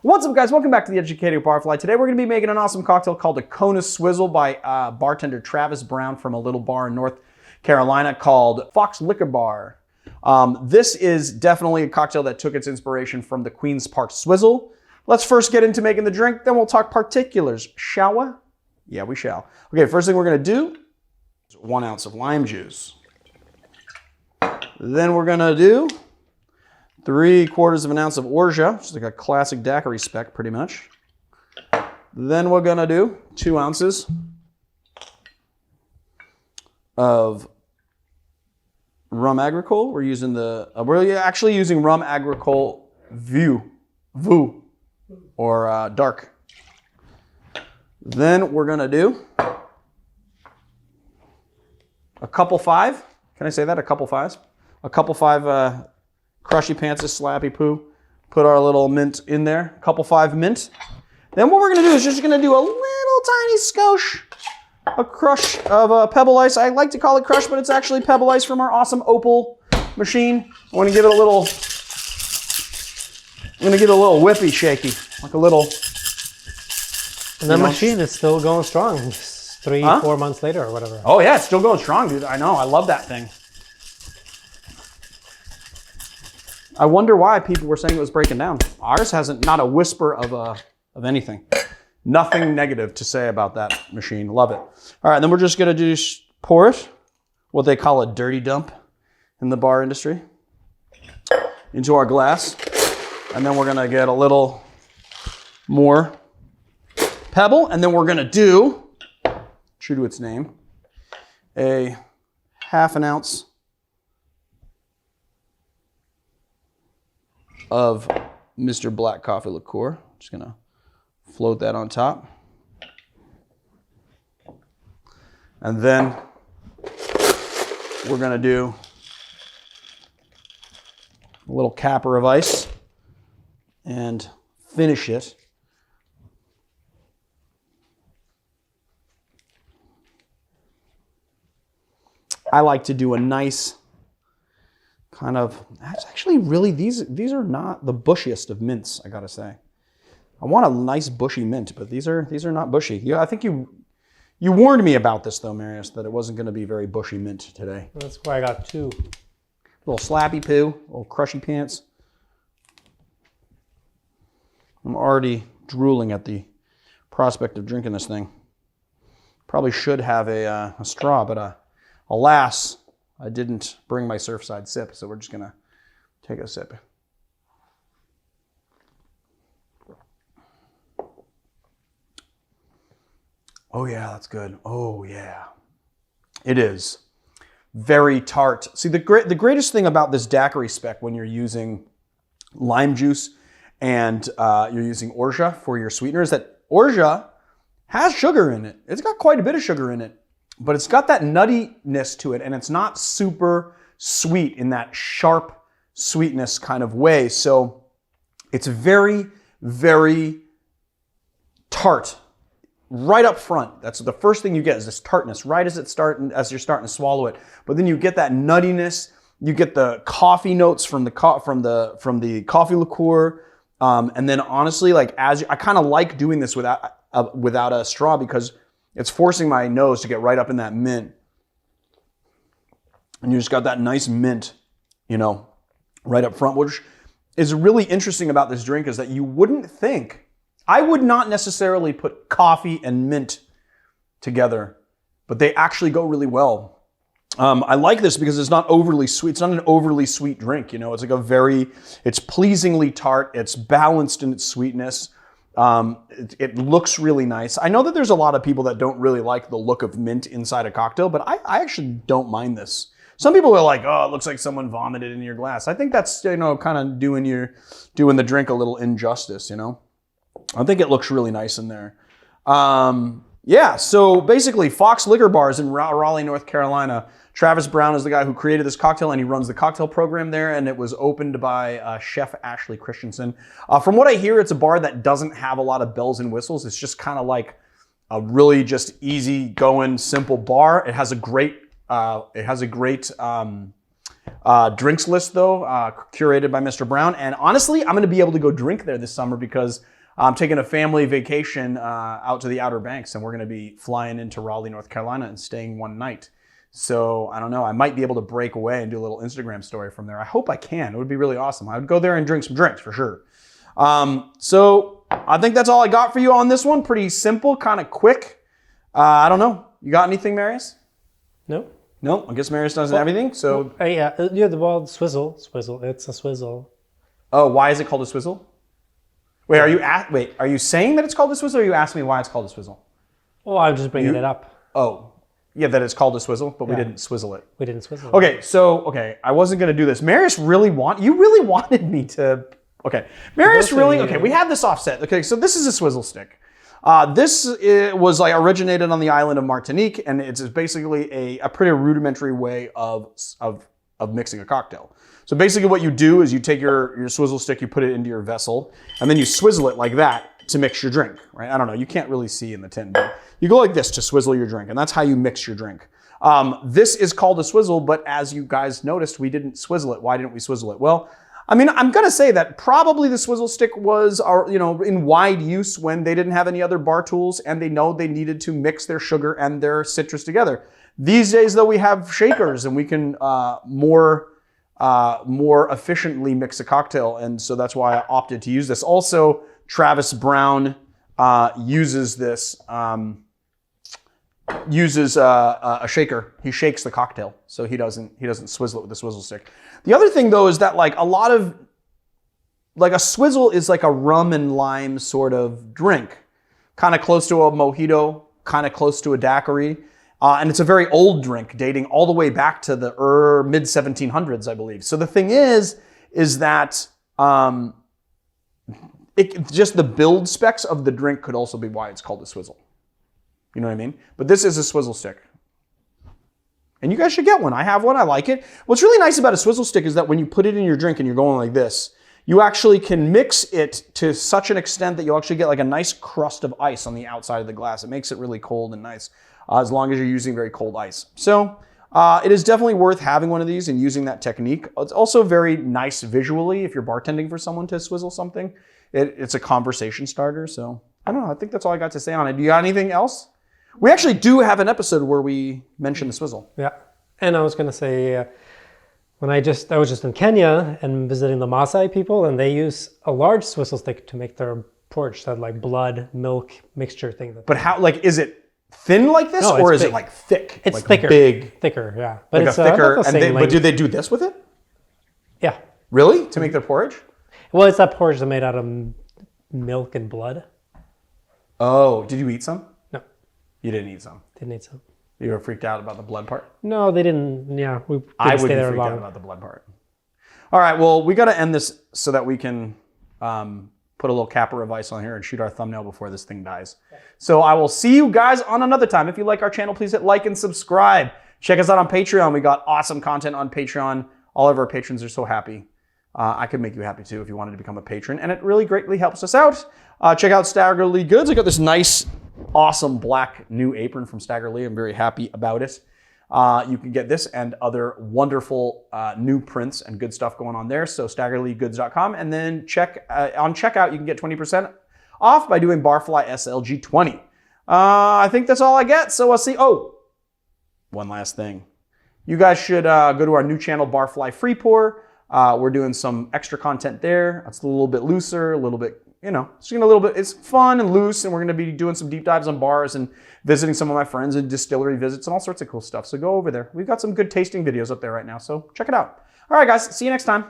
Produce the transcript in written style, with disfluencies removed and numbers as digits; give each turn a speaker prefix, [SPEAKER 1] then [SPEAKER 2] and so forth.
[SPEAKER 1] What's up, guys? Welcome back to the Educated Barfly. Today we're going to be making an awesome cocktail called the Kona Swizzle by bartender Travis Brown from a little bar in North Carolina called Fox Liquor Bar. This is definitely a cocktail that took its inspiration from the Queen's Park Swizzle. Let's first get into making the drink, then we'll talk particulars. Shall we? Yeah, we shall. Okay, first thing we're going to do is 1 ounce of lime juice. Then we're going to do 3/4 of an ounce of orgeat, which is like a classic daiquiri spec pretty much. Then we're going to do 2 ounces of rum agricole. We're using we're actually using rum agricole Vu, or dark. Then we're going to do a couple 5. Can I say that? A couple 5s? A couple 5 crushy pantses, slappy poo. Put our little mint in there. A couple 5 mint. Then what we're going to do is just going to do a little tiny skosh, a crush of pebble ice. I like to call it crush, but it's actually pebble ice from our awesome Opal machine. I want to give it a little, I'm going to give it a little whippy shaky, like a little.
[SPEAKER 2] And that machine is still going strong 3-4 months later or whatever.
[SPEAKER 1] Oh yeah, it's still going strong, dude. I know, I love that thing. I wonder why people were saying it was breaking down. Ours hasn't, not a whisper of anything. Nothing negative to say about that machine. Love it. All right, then we're just gonna pour it, what they call a dirty dump in the bar industry, into our glass. And then we're gonna get a little more pebble, and then we're gonna do, true to its name, a 1/2 ounce of Mr. Black Coffee Liqueur. Just gonna float that on top. And then we're gonna do a little capper of ice and finish it I like to do a nice kind of, that's actually really, these are not the bushiest of mints, I gotta say. I want a nice bushy mint, but these are not bushy. Yeah, I think you warned me about this though, Marius, that it wasn't gonna be very bushy mint today.
[SPEAKER 2] That's why I got 2.
[SPEAKER 1] Little slappy poo, little crushy pants. I'm already drooling at the prospect of drinking this thing. Probably should have a straw, but alas, I didn't bring my Surfside sip, so we're just gonna take a sip. Oh yeah, that's good. Oh yeah. It is very tart. See, the greatest thing about this daiquiri spec when you're using lime juice and you're using orgeat for your sweetener is that orgeat has sugar in it. It's got quite a bit of sugar in it, but it's got that nuttiness to it, and it's not super sweet in that sharp sweetness kind of way. So it's very, very tart right up front. That's the first thing you get, is this tartness right as as you're starting to swallow it. But then you get that nuttiness. You get the coffee notes from the coffee liqueur, and then honestly, like I kind of like doing this without a straw because it's forcing my nose to get right up in that mint. And you just got that nice mint, you know, right up front, which is really interesting about this drink is that you wouldn't think, I would not necessarily put coffee and mint together, but they actually go really well. I like this because it's not overly sweet. It's not an overly sweet drink, you know, it's like it's pleasingly tart. It's balanced in its sweetness. It looks really nice. I know that there's a lot of people that don't really like the look of mint inside a cocktail, but I actually don't mind this. Some people are like, oh, it looks like someone vomited in your glass. I think that's, you know, kind of doing the drink a little injustice, you know. I think it looks really nice in there. Yeah, so basically Fox Liquor Bars in Raleigh, North Carolina. Travis Brown is the guy who created this cocktail, and he runs the cocktail program there, and it was opened by Chef Ashley Christiansen. From what I hear, it's a bar that doesn't have a lot of bells and whistles. It's just kind of like a really just easy going, simple bar. It has a great drinks list, though, curated by Mr. Brown. And honestly, I'm going to be able to go drink there this summer because I'm taking a family vacation out to the Outer Banks, and we're going to be flying into Raleigh, North Carolina, and staying one night. So I don't know. I might be able to break away and do a little Instagram story from there. I hope I can. It would be really awesome. I would go there and drink some drinks for sure. So I think that's all I got for you on this one. Pretty simple, kind of quick. I don't know. You got anything, Marius?
[SPEAKER 2] No.
[SPEAKER 1] No, I guess Marius does everything. So
[SPEAKER 2] yeah, the word swizzle. It's a swizzle.
[SPEAKER 1] Oh, why is it called a swizzle? Wait, are you saying that it's called a swizzle, or are you asking me why it's called a swizzle?
[SPEAKER 2] Oh, I'm just bringing it up.
[SPEAKER 1] Oh, yeah, that it's called a swizzle, but we didn't swizzle it.
[SPEAKER 2] We didn't swizzle.
[SPEAKER 1] Okay, I wasn't gonna do this. Marius really wanted me to. Okay, Marius really. Okay, we have this offset. Okay, so this is a swizzle stick. This was like originated on the island of Martinique, and it's basically a pretty rudimentary way of mixing a cocktail. So basically what you do is you take your swizzle stick, you put it into your vessel, and then you swizzle it like that to mix your drink, right? I don't know, you can't really see in the tin, but you go like this to swizzle your drink, and that's how you mix your drink. This is called a swizzle, but as you guys noticed, we didn't swizzle it. Why didn't we swizzle it? Well, I mean, I'm gonna say that probably the swizzle stick was, in wide use when they didn't have any other bar tools, and they know they needed to mix their sugar and their citrus together. These days, though, we have shakers, and we can more efficiently mix a cocktail, and so that's why I opted to use this. Also, Travis Brown uses this. Uses a shaker. He shakes the cocktail, so he doesn't swizzle it with the swizzle stick. The other thing, though, is that like a swizzle is like a rum and lime sort of drink, kind of close to a mojito, kind of close to a daiquiri, and it's a very old drink, dating all the way back to the mid 1700s, I believe. So the thing is that just the build specs of the drink could also be why it's called a swizzle. You know what I mean? But this is a swizzle stick. And you guys should get one. I have one. I like it. What's really nice about a swizzle stick is that when you put it in your drink and you're going like this, you actually can mix it to such an extent that you'll actually get like a nice crust of ice on the outside of the glass. It makes it really cold and nice as long as you're using very cold ice. So it is definitely worth having one of these and using that technique. It's also very nice visually if you're bartending for someone to swizzle something. It's a conversation starter. So I don't know. I think that's all I got to say on it. Do you got anything else? We actually do have an episode where we mention the swizzle.
[SPEAKER 2] Yeah, and I was going to say, I was just in Kenya and visiting the Maasai people, and they use a large swizzle stick to make their porridge, that like blood milk mixture thing.
[SPEAKER 1] But how? Like, is it thin like this, or is it like thick?
[SPEAKER 2] It's
[SPEAKER 1] like
[SPEAKER 2] thicker, thicker. Yeah,
[SPEAKER 1] but like it's thicker. But do they do this with it?
[SPEAKER 2] Yeah.
[SPEAKER 1] Really? To make their porridge?
[SPEAKER 2] Well, it's that porridge that's made out of milk and blood.
[SPEAKER 1] Oh, did you eat some?
[SPEAKER 2] No.
[SPEAKER 1] You didn't eat some?
[SPEAKER 2] Didn't eat some.
[SPEAKER 1] You were freaked out about the blood part?
[SPEAKER 2] No, they didn't. Yeah, we didn't
[SPEAKER 1] I would
[SPEAKER 2] stay
[SPEAKER 1] be
[SPEAKER 2] there
[SPEAKER 1] freaked
[SPEAKER 2] long.
[SPEAKER 1] out about the blood part. All right, well, we got to end this so that we can put a little capper of ice on here and shoot our thumbnail before this thing dies. So I will see you guys on another time. If you like our channel, please hit like and subscribe. Check us out on Patreon. We got awesome content on Patreon. All of our patrons are so happy. I could make you happy too if you wanted to become a patron, and it really greatly helps us out. Check out Staggerly Goods. I got this nice, awesome black new apron from Staggerly. I'm very happy about it. You can get this and other wonderful new prints and good stuff going on there. So staggerlygoods.com, and then on checkout you can get 20% off by doing Barfly SLG20. I think that's all I get. So I'll see. Oh, one last thing. You guys should go to our new channel, Barfly Free Pour. We're doing some extra content there. It's a little bit looser, a little bit, it's fun and loose, and we're going to be doing some deep dives on bars and visiting some of my friends and distillery visits and all sorts of cool stuff. So go over there. We've got some good tasting videos up there right now, so check it out. All right, guys, see you next time.